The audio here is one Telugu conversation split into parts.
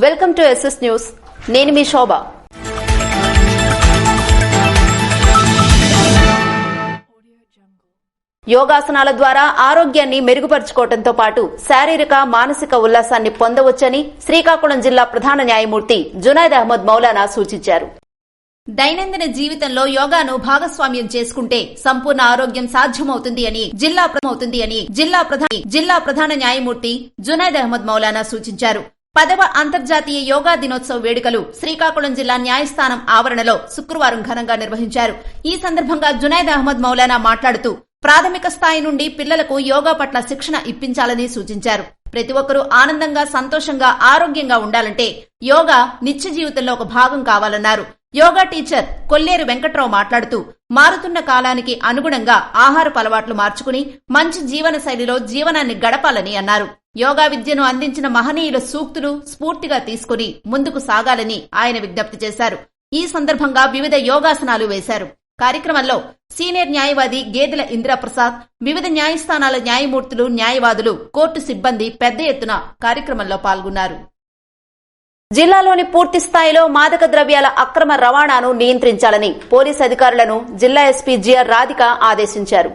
Welcome to SS news. నేను మీ శోభ. యోగాసనాల ద్వారా ఆరోగ్యాన్ని మెరుగుపరుచుకోవడంతో పాటు శారీరక మానసిక ఉల్లాసాన్ని పొందవచ్చని శ్రీకాకుళం జిల్లా ప్రధాన న్యాయమూర్తి జునైద్ అహ్మద్ మౌలానా సూచించారు. దైనందిన జీవితంలో యోగాను భాగస్వామ్యం చేసుకుంటే సంపూర్ణ ఆరోగ్యం సాధ్యమవుతుంది అని జిల్లా ప్రధాన న్యాయమూర్తి జునైద్ అహ్మద్ మౌలానా సూచించారు. 10వ అంతర్జాతీయ యోగా దినోత్సవ వేడుకలు శ్రీకాకుళం జిల్లా న్యాయస్థానం ఆవరణలో శుక్రవారం ఘనంగా నిర్వహించారు. ఈ సందర్భంగా జునైద్ అహ్మద్ మౌలానా మాట్లాడుతూ ప్రాథమిక స్థాయి నుండి పిల్లలకు యోగా పట్ల శిక్షణ ఇప్పించాలని సూచించారు. ప్రతి ఒక్కరూ ఆనందంగా, సంతోషంగా, ఆరోగ్యంగా ఉండాలంటే యోగా నిత్య జీవితంలో ఒక భాగం కావాలన్నారు. యోగా టీచర్ కొల్లేరు వెంకట్రావు మాట్లాడుతూ మారుతున్న కాలానికి అనుగుణంగా ఆహారపు అలవాట్లు మార్చుకుని మంచి జీవన శైలిలో జీవనాన్ని గడపాలని అన్నారు. యోగా విద్యను అందించిన మహనీయుల సూక్తులు స్ఫూర్తిగా తీసుకుని ముందుకు సాగాలని ఆయన విజ్ఞప్తి చేశారు. ఈ సందర్భంగా వివిధ యోగాసనాలు వేశారు. కార్యక్రమంలో సీనియర్ న్యాయవాది గేదెల ఇంద్రప్రసాద్, వివిధ న్యాయస్థానాల న్యాయమూర్తులు, న్యాయవాదులు, కోర్టు సిబ్బంది పెద్ద ఎత్తున కార్యక్రమంలో పాల్గొన్నారు. జిల్లాలోని పూర్తి స్థాయిలో మాదక ద్రవ్యాల అక్రమ రవాణాను నియంత్రించాలని పోలీసు అధికారులను జిల్లా ఎస్పీ జిఆర్ రాధిక ఆదేశించారు.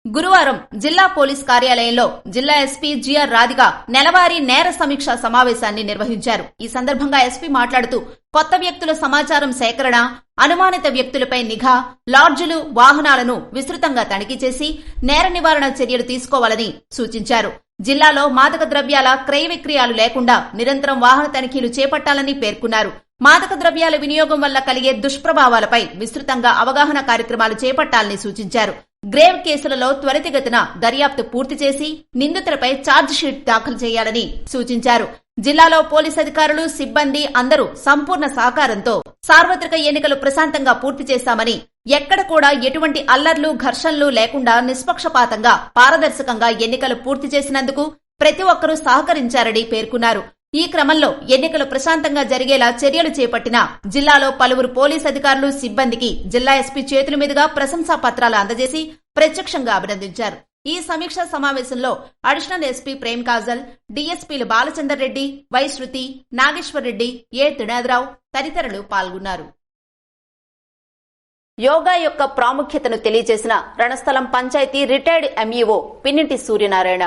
గురువారం జిల్లా పోలీస్ కార్యాలయంలో జిల్లా ఎస్పీ జిఆర్ రాధిక నెలవారీ నేర సమీక్ష సమావేశాన్ని నిర్వహించారు. ఈ సందర్భంగా ఎస్పీ మాట్లాడుతూ కొత్త వ్యక్తుల సమాచారం సేకరణ, అనుమానిత వ్యక్తులపై నిఘా, లాడ్జులు, వాహనాలను విస్తృతంగా తనిఖీ చేసి నేర నివారణ చర్యలు తీసుకోవాలని సూచించారు. జిల్లాలో మాదక ద్రవ్యాల క్రయ విక్రయాలు లేకుండా నిరంతరం వాహన తనిఖీలు చేపట్టాలని పేర్కొన్నారు. మాదక ద్రవ్యాల వినియోగం వల్ల కలిగే దుష్ప్రభావాలపై విస్తృతంగా అవగాహన కార్యక్రమాలు చేపట్టాలని సూచించారు. గ్రేవ్ కేసులలో త్వరితగతిన దర్యాప్తు పూర్తి చేసి నిందితులపై ఛార్జిషీట్ దాఖలు చేయాలని సూచించారు. జిల్లాలో పోలీసు అధికారులు, సిబ్బంది అందరూ సంపూర్ణ సహకారంతో సార్వత్రిక ఎన్నికలు ప్రశాంతంగా పూర్తి చేశామని, ఎక్కడ కూడా ఎటువంటి అల్లర్లు, ఘర్షణలు లేకుండా నిష్పక్షపాతంగా, పారదర్శకంగా ఎన్నికలు పూర్తి చేసినందుకు ప్రతి ఒక్కరూ సహకరించారని పేర్కొన్నారు. ఈ క్రమంలో ఎన్నికలు ప్రశాంతంగా జరిగేలా చర్యలు చేపట్టిన జిల్లాలో పలువురు పోలీసు అధికారులు, సిబ్బందికి జిల్లా ఎస్పీ చేతుల మీదుగా ప్రశంసా పత్రాలు అందజేసి ప్రత్యక్షంగా అభినందించారు. ఈ సమీక్షా సమావేశంలో additional SP Prem Kajal, డీఎస్పీలు Balachander Reddy, why శృతి, నాగేశ్వర్ రెడ్డి, ఏ త్రినాథరావు తదితరులు పాల్గొన్నారు. యోగా యొక్క ప్రాముఖ్యతను తెలియజేసిన రణస్థలం పంచాయతీ రిటైర్డ్ ఎంఈఓ పిన్నింటి సూర్యనారాయణ.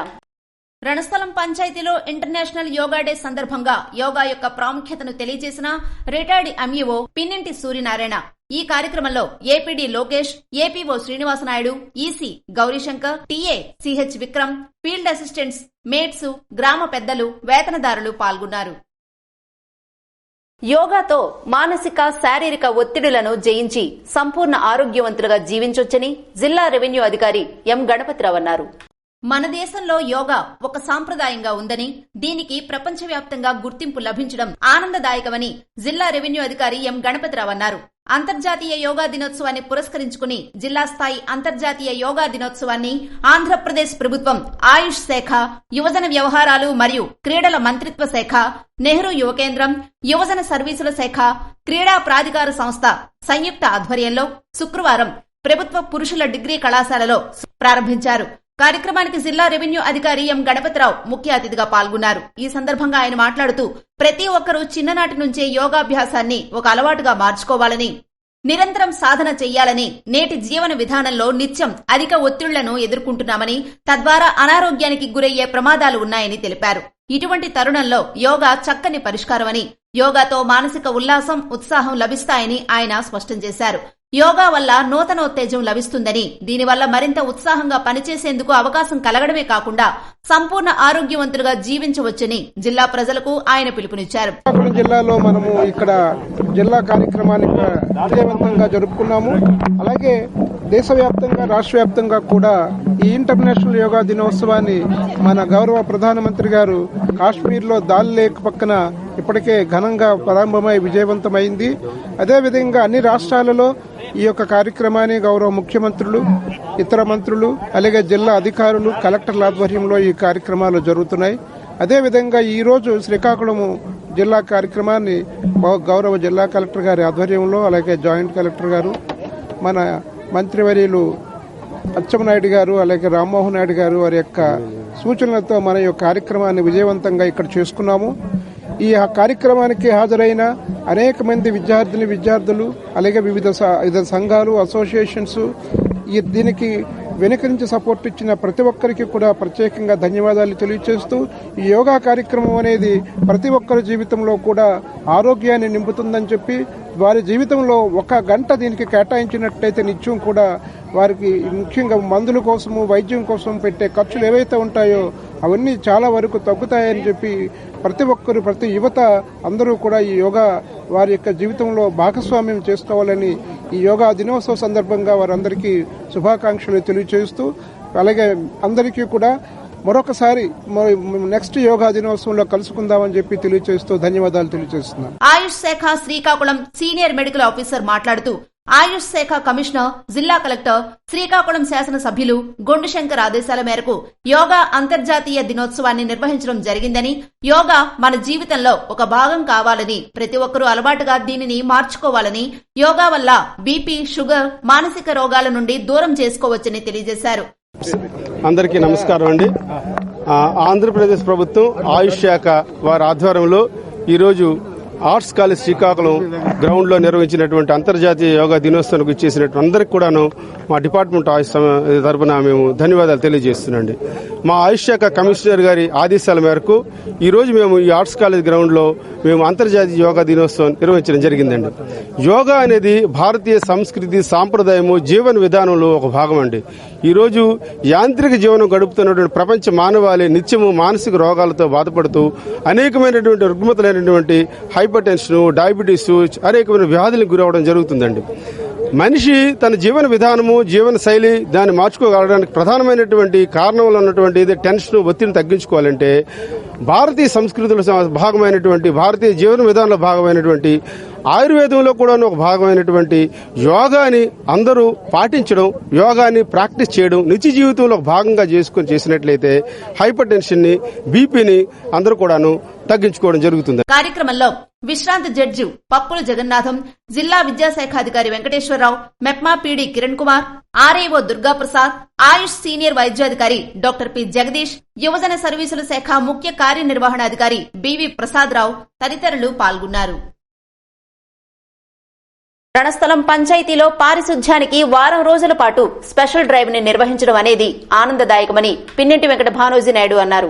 రణస్థలం పంచాయతీలో ఇంటర్నేషనల్ యోగా డే సందర్భంగా యోగా యొక్క ప్రాముఖ్యతను తెలియజేసిన రిటైర్డ్ ఎంఈఓ పిన్నింటి సూర్యనారాయణ ఈ కార్యక్రమంలో APD Lokesh, APO Srinivasa Naidu, EC Gauri Shankar, TA CH Vikram, field assistants, mates, గ్రామ పెద్దలు, వేతనదారులు పాల్గొన్నారు. యోగాతో మానసిక, శారీరక ఒత్తిడులను జయించి సంపూర్ణ ఆరోగ్యవంతులుగా జీవించొచ్చని జిల్లా రెవెన్యూ అధికారి ఎం గణపతిరావు అన్నారు. మన దేశంలో యోగా ఒక సాంప్రదాయంగా ఉందని, దీనికి ప్రపంచవ్యాప్తంగా గుర్తింపు లభించడం ఆనందదాయకమని జిల్లా రెవెన్యూ అధికారి ఎం గణపతిరావు అన్నారు. అంతర్జాతీయ యోగా దినోత్సవాన్ని పురస్కరించుకుని జిల్లా స్థాయి అంతర్జాతీయ యోగా దినోత్సవాన్ని ఆంధ్రప్రదేశ్ ప్రభుత్వం ఆయుష్ శాఖ, యువజన వ్యవహారాలు మరియు క్రీడల మంత్రిత్వ శాఖ, నెహ్రూ యువ కేంద్రం, యువజన సర్వీసుల శాఖ, క్రీడా ప్రాధికార సంస్థ సంయుక్త ఆధ్వర్యంలో శుక్రవారం ప్రభుత్వ పురుషుల డిగ్రీ కళాశాలలో ప్రారంభించారు. కార్యక్రమానికి జిల్లా రెవెన్యూ అధికారి ఎం గణపతిరావు ముఖ్య అతిథిగా పాల్గొన్నారు. ఈ సందర్భంగా ఆయన మాట్లాడుతూ ప్రతి ఒక్కరూ చిన్ననాటి నుంచే యోగాభ్యాసాన్ని ఒక అలవాటుగా మార్చుకోవాలని, నిరంతరం సాధన చెయ్యాలని, నేటి జీవన విధానంలో నిత్యం అధిక ఒత్తిళ్లను ఎదుర్కొంటున్నామని, తద్వారా అనారోగ్యానికి గురయ్యే ప్రమాదాలు ఉన్నాయని తెలిపారు. ఇటువంటి తరుణంలో యోగా చక్కని పరిష్కారమని, యోగాతో మానసిక ఉల్లాసం, ఉత్సాహం లభిస్తాయని ఆయన స్పష్టం చేశారు. యోగా వల్ల నూతనోత్తేజం లభిస్తుందని, దీనివల్ల మరింత ఉత్సాహంగా పనిచేసేందుకు అవకాశం కలగడమే కాకుండా సంపూర్ణ ఆరోగ్యవంతులుగా జీవించవచ్చని జిల్లా ప్రజలకు ఆయన పిలుపునిచ్చారు. జిల్లాలో మనము ఇక్కడ జిల్లా కార్యక్రమాన్ని విజయవంతంగా జరుపుకున్నాము. అలాగే దేశవ్యాప్తంగా, రాష్ట్ర వ్యాప్తంగా కూడా ఈ ఇంటర్నేషనల్ యోగా దినోత్సవాన్ని మన గౌరవ ప్రధానమంత్రి గారు కాశ్మీర్లో దాల్ లేక్ పక్కన ఇప్పటికే ఘనంగా ప్రారంభమై విజయవంతమైంది. అదేవిధంగా అన్ని రాష్ట్రాలలో ఈ యొక్క కార్యక్రమాన్ని గౌరవ ముఖ్యమంత్రులు, ఇతర మంత్రులు, అలాగే జిల్లా అధికారులు, కలెక్టర్ల ఆధ్వర్యంలో ఈ కార్యక్రమాలు జరుగుతున్నాయి. అదేవిధంగా ఈ రోజు శ్రీకాకుళం జిల్లా కార్యక్రమాన్ని గౌరవ జిల్లా కలెక్టర్ గారి ఆధ్వర్యంలో, అలాగే జాయింట్ కలెక్టర్ గారు, మన మంత్రివర్యులు అచ్చెన్నాయుడు గారు, అలాగే రామ్మోహన్ నాయుడు గారు వారి యొక్క సూచనలతో మన యొక్క కార్యక్రమాన్ని విజయవంతంగా ఇక్కడ చేసుకున్నాము. ఈ కార్యక్రమానికి హాజరైన అనేక మంది విద్యార్థులు అలాగే వివిధ సంఘాలు, అసోసియేషన్స్ దీనికి వెనుక నుంచి సపోర్ట్ ఇచ్చిన ప్రతి ఒక్కరికి కూడా ప్రత్యేకంగా ధన్యవాదాలు తెలియజేస్తూ, ఈ యోగా కార్యక్రమం అనేది ప్రతి ఒక్కరి జీవితంలో కూడా ఆరోగ్యాన్ని నింపుతుందని చెప్పి వారి జీవితంలో 1 గంట దీనికి కేటాయించినట్టయితే నిత్యం కూడా వారికి ముఖ్యంగా మందుల కోసము, వైద్యం కోసం పెట్టే ఖర్చులు ఏవైతే ఉంటాయో అవన్నీ చాలా వరకు తగ్గుతాయని చెప్పి ప్రతి యువత అందరూ కూడా ఈ యోగా వారి యొక్క జీవితంలో భాగస్వామ్యం చేసుకోవాలని ఈ యోగా దినోత్సవ సందర్భంగా వారందరికీ శుభాకాంక్షలు తెలియజేస్తూ, అలాగే అందరికీ కూడా మరొకసారి నెక్స్ట్ యోగా దినోత్సవంలో కలుసుకుందామని చెప్పి తెలియజేస్తూ ధన్యవాదాలు తెలియజేస్తున్నాను. ఆయుష్ శాఖ శ్రీకాకుళం సీనియర్ మెడికల్ ఆఫీసర్ మాట్లాడుతూ, ఆయుష్ శాఖ కమిషనర్, జిల్లా కలెక్టర్, శ్రీకాకుళం శాసనసభ్యులు గొండుశంకర్ ఆదేశాల మేరకు యోగా అంతర్జాతీయ దినోత్సవాన్ని నిర్వహించడం జరిగిందని, యోగా మన జీవితంలో ఒక భాగం కావాలని, ప్రతి ఒక్కరూ అలవాటుగా దీనిని మార్చుకోవాలని, యోగా వల్ల బీపీ, షుగర్, మానసిక రోగాల నుండి దూరం చేసుకోవచ్చని తెలియజేశారు. అందరికీ నమస్కారం అండి. ఆంధ్రప్రదేశ్ ప్రభుత్వం ఆయుష్ శాఖ వారి ఆధ్వర్యంలో ఈరోజు ఆర్ట్స్ కాలేజ్ శ్రీకాకుళం గ్రౌండ్ లో నిర్వహించినటువంటి అంతర్జాతీయ యోగా దినోత్సవానికి ఇచ్చేసినట్టు అందరికీ కూడాను మా డిపార్ట్మెంట్ ఆయుష్ తరఫున మేము ధన్యవాదాలు తెలియజేస్తున్నాండి. మా ఆయుష్ శాఖ కమిషనర్ గారి ఆదేశాల మేరకు ఈ రోజు మేము ఈ ఆర్ట్స్ కాలేజ్ గ్రౌండ్ లో మేము అంతర్జాతీయ యోగా దినోత్సవం నిర్వహించడం జరిగిందండి. యోగా అనేది భారతీయ సంస్కృతి, సాంప్రదాయము, జీవన విధానంలో ఒక భాగం అండి. ఈ రోజు యాంత్రిక జీవనం గడుపుతున్నటువంటి ప్రపంచ మానవాళి నిత్యము మానసిక రోగాలతో బాధపడుతూ అనేకమైనటువంటి రుగ్మతలైనటువంటి హైపర్ టెన్షన్, డయాబెటీస్, అనేకమైన వ్యాధులకు గురవడం జరుగుతుందండి. మనిషి తన జీవన విధానము, జీవన శైలి దాన్ని మార్చుకోగలడానికి ప్రధానమైనటువంటి కారణంలో ఉన్నటువంటి టెన్షన్, ఒత్తిడిని తగ్గించుకోవాలంటే భారతీయ సంస్కృతిలో భాగమైనటువంటి, భారతీయ జీవన విధానంలో భాగమైనటువంటి ఆయుర్వేదంలో కూడా ఒక భాగమైనటువంటి యోగాని అందరూ పాటించడం, యోగాని ప్రాక్టీస్ చేయడం నిత్య జీవితంలో ఒక భాగంగా చేసినట్లయితే హైపర్ టెన్షన్ ని, బీపీని అందరూ కూడాను తగ్గించుకోవడం జరుగుతుంది. కార్యక్రమంలో విశ్రాంత జడ్జి పప్పుల జగన్నాథం, జిల్లా విద్యాశాఖాధికారి వెంకటేశ్వరరావు, మెప్మా పీడీ కిరణ్ కుమార్, ఆర్ఐఓ దుర్గాప్రసాద్, ఆయుష్ సీనియర్ వైద్యాధికారి డాక్టర్ పి జగదీష్, యువజన సర్వీసుల శాఖ ముఖ్య కార్యనిర్వహణాధికారి బివి ప్రసాదరావు తదితరులు పాల్గొన్నారు. రణస్థలం పంచాయతీలో పారిశుధ్యానికి వారం రోజుల పాటు స్పెషల్ డ్రైవ్ ని నిర్వహించడం అనేది ఆనందదాయకమని పిన్నెంటి వెంకట భానోజీ నాయుడు అన్నారు.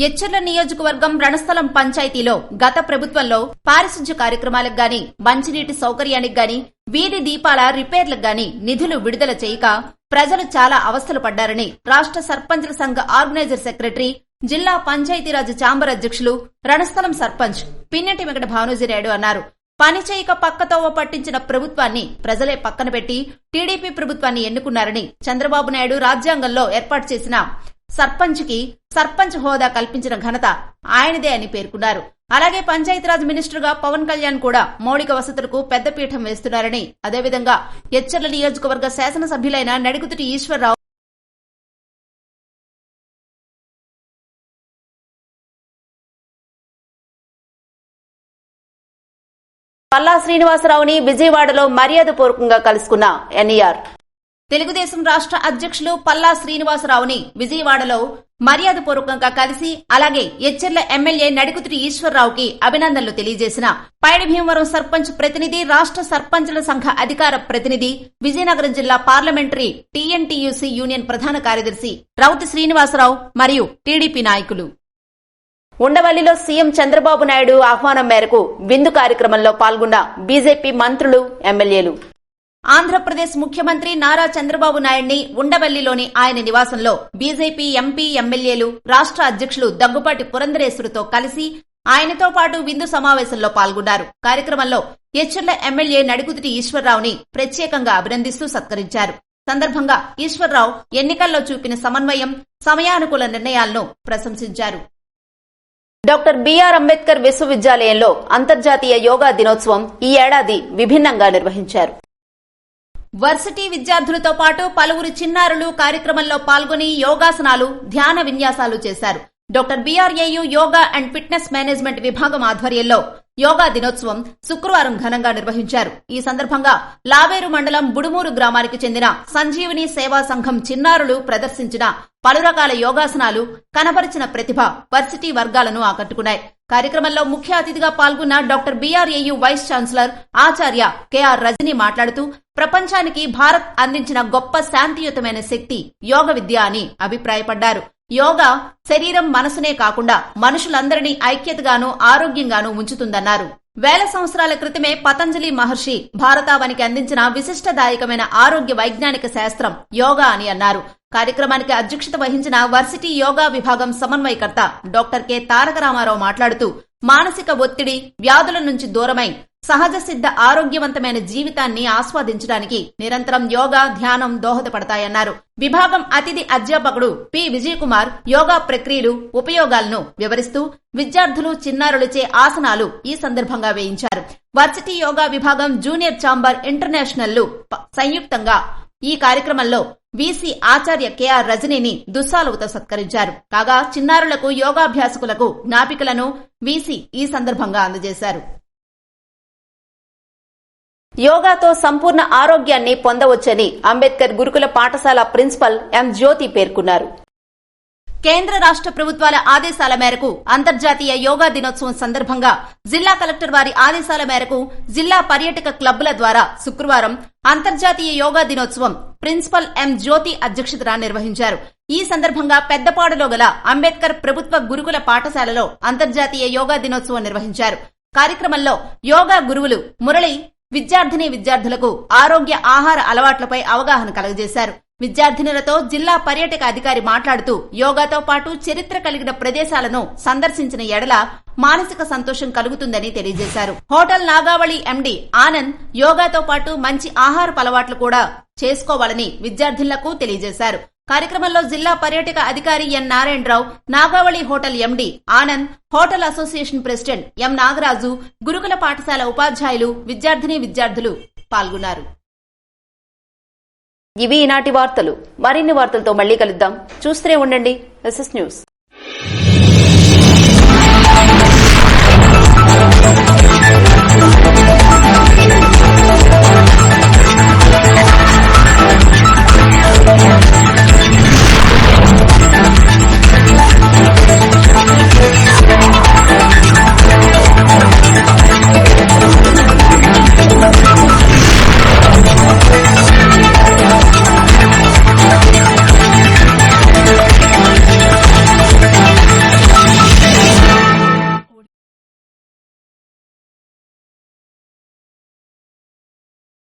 ఎచ్చర్ల నియోజకవర్గం రణస్థలం పంచాయతీలో గత ప్రభుత్వంలో పారిశుధ్య కార్యక్రమాలకు గాని, మంచినీటి సౌకర్యానికి గాని, వీధి దీపాల రిపేర్లకు గాని నిధులు విడుదల చేయక ప్రజలు చాలా అవస్థలు పడ్డారని రాష్ట్ర సర్పంచుల సంఘ ఆర్గనైజర్ సెక్రటరీ, జిల్లా పంచాయతీరాజ్ ఛాంబర్ అధ్యక్షులు, రణస్థలం సర్పంచ్ పిన్నెంటి వెంకట భానోజీ నాయుడు అన్నారు. పని చేయక పక్కతోవ పట్టించిన ప్రభుత్వాన్ని ప్రజలే పక్కన పెట్టి టీడీపీ ప్రభుత్వాన్ని ఎన్నుకున్నారని, చంద్రబాబు నాయుడు రాజ్యాంగంలో ఏర్పాటు చేసిన సర్పంచ్ హోదా కల్పించిన ఘనత ఆయనదే అని పేర్కొన్నారు. అలాగే పంచాయతీరాజ్ మినిస్టర్ గా పవన్ కళ్యాణ్ కూడా మౌలిక వసతులకు పెద్దపీఠం వేస్తున్నారని, అదేవిధంగా ఎచ్చర్ల నియోజకవర్గ శాసనసభ్యులైన నడికుతుటి ఈశ్వరరావు, పల్లా శ్రీనివాసరావుని విజయవాడలో మర్యాదపూర్వకంగా కలుసుకున్న ఎన్ఈఆర్. తెలుగుదేశం రాష్ట్ర అధ్యక్షులు పల్లా శ్రీనివాసరావుని విజయవాడలో మర్యాదపూర్వకంగా కలిసి, అలాగే ఎచ్చెర్ల ఎమ్మెల్యే నడికుతుటి ఈశ్వరరావుకి అభినందనలు తెలియజేసిన పైడి భీమవరం సర్పంచ్ ప్రతినిధి, రాష్ట్ర సర్పంచుల సంఘ అధికార ప్రతినిధి, విజయనగరం జిల్లా పార్లమెంటరీ టీఎన్టీయూసీ యూనియన్ ప్రధాన కార్యదర్శి రౌతి శ్రీనివాసరావు మరియు టీడీపీ నాయకులు. ఉండవల్లిలో సీఎం చంద్రబాబు నాయుడు ఆహ్వానం మేరకు విందు కార్యక్రమంలో పాల్గొన్న బీజేపీ మంత్రులు, ఎమ్మెల్యేలు. ఆంధ్రప్రదేశ్ ముఖ్యమంత్రి నారా చంద్రబాబు నాయుడిని ఉండవల్లిలోని ఆయన నివాసంలో బీజేపీ ఎంపీ, ఎమ్మెల్యేలు, రాష్ట్ర అధ్యక్షులు దగ్గుపాటి పురంధరేశ్వరితో కలిసి ఆయనతో పాటు విందు సమావేశంలో పాల్గొన్నారు. కార్యక్రమంలో ఎచ్చెర్ల ఎమ్మెల్యే నడికుతుటి ఈశ్వరరావుని ప్రత్యేకంగా అభినందిస్తూ సత్కరించారు. సందర్భంగా ఈశ్వరరావు ఎన్నికల్లో చూపిన సమన్వయం, సమయానుకూల నిర్ణయాలను ప్రశంసించారు. డాక్టర్ బిఆర్ అంబేద్కర్ విశ్వవిద్యాలయంలో అంతర్జాతీయ యోగా దినోత్సవం ఈ ఏడాది విభిన్నంగా నిర్వహించారు. వర్సిటీ విద్యార్థులతో పాటు పలువురు చిన్నారులు కార్యక్రమంలో పాల్గొని యోగాసనాలు, ధ్యాన విన్యాసాలు చేశారు. Doctor BRAU yoga and fitness management విభాగం ఆధ్వర్యంలో యోగా దినోత్సవం శుక్రవారం ఘనంగా నిర్వహించారు. ఈ సందర్భంగా లావేరు మండలం బుడుమూరు గ్రామానికి చెందిన సంజీవిని సేవా సంఘం చిన్నారులు ప్రదర్శించిన పలు రకాల యోగాసనాలు, కనబరిచిన ప్రతిభ వర్సిటీ వర్గాలను ఆకట్టుకున్నాయి. కార్యక్రమంలో ముఖ్య అతిథిగా పాల్గొన్న డాక్టర్ BRAU వైస్ ఛాన్సలర్ ఆచార్య KR రజని మాట్లాడుతూ ప్రపంచానికి భారత్ అందించిన గొప్ప శాంతియుతమైన శక్తి యోగ విద్య అని అభిప్రాయపడ్డారు. యోగా శరీరం మనసునే కాకుండా మనుషులందరినీ ఐక్యతగాను ఆరోగ్యంగాను ఉంచుతుందన్నారు. వేల సంవత్సరాల క్రితమే పతంజలి మహర్షి భారతావనికి అందించిన విశిష్టదాయకమైన ఆరోగ్య వైజ్ఞానిక శాస్త్రం యోగా అని అన్నారు. కార్యక్రమానికి అధ్యక్షత వహించిన వర్సిటీ యోగా విభాగం సమన్వయకర్త డాక్టర్ K తారక రామారావు మాట్లాడుతూ మానసిక ఒత్తిడి వ్యాధుల నుంచి దూరమై సహజ సిద్ధ ఆరోగ్యవంతమైన జీవితాన్ని ఆస్వాదించడానికి నిరంతరం యోగా ధ్యానం దోహదపడతాయన్నారు. విభాగం అతిథి అధ్యాపకుడు P విజయ్ కుమార్ యోగా ప్రక్రియలు ఉపయోగాలను వివరిస్తూ విద్యార్థులు చిన్నారులచే ఆసనాలు ఈ సందర్భంగా వేయించారు. వర్సిటీ యోగా విభాగం జూనియర్ ఛాంబర్ ఇంటర్నేషనల్ సంయుక్తంగా ఈ కార్యక్రమంలో VC ఆచార్య KR రజనీని దుస్సాలువతో సత్కరించారు. కాగా చిన్నారులకు యోగాభ్యాసకులకు జ్ఞాపికలను VC ఈ సందర్భంగా అందజేశారు. యోగాతో సంపూర్ణ ఆరోగ్యాన్ని పొందవచ్చని అంబేద్కర్ గురుకుల పాఠశాల ప్రిన్సిపల్ M జ్యోతి పేర్కొన్నారు. కేంద్ర రాష్ట్ర ప్రభుత్వాల ఆదేశాల మేరకు అంతర్జాతీయ యోగా దినోత్సవం సందర్భంగా జిల్లా కలెక్టర్ వారి ఆదేశాల మేరకు జిల్లా పర్యాటక క్లబ్ల ద్వారా శుక్రవారం అంతర్జాతీయ యోగా దినోత్సవం ప్రిన్సిపల్ M జ్యోతి అధ్యక్షతన నిర్వహించారు. ఈ సందర్భంగా పెద్దపాడులో గల అంబేద్కర్ ప్రభుత్వ గురుకుల పాఠశాలలో అంతర్జాతీయ యోగా దినోత్సవం నిర్వహించారు. కార్యక్రమంలో యోగా గురువులు మురళి విద్యార్థులకు ఆరోగ్య ఆహార అలవాట్లపై అవగాహన కలుగజేశారు. విద్యార్థినులతో జిల్లా పర్యాటక అధికారి మాట్లాడుతూ యోగాతో పాటు చరిత్ర కలిగిన ప్రదేశాలను సందర్శించిన ఎడల మానసిక సంతోషం కలుగుతుందని తెలియజేశారు. హోటల్ నాగావళి MD ఆనంద్ యోగాతో పాటు మంచి ఆహారపు అలవాట్లు కూడా చేసుకోవాలని విద్యార్థులకు తెలియజేశారు. కార్యక్రమంలో జిల్లా పర్యాటక అధికారి N Narayana Rao, Nagavali hotel MD Anand, hotel association president M Nagaraju, గురుకుల పాఠశాల ఉపాధ్యాయులు, విద్యార్థులు పాల్గొన్నారు. ఇవి ఈనాటి వార్తలు. మరిన్ని వార్తలతో మళ్లీ కలుద్దాం. చూస్తూనే ఉండండి SS న్యూస్.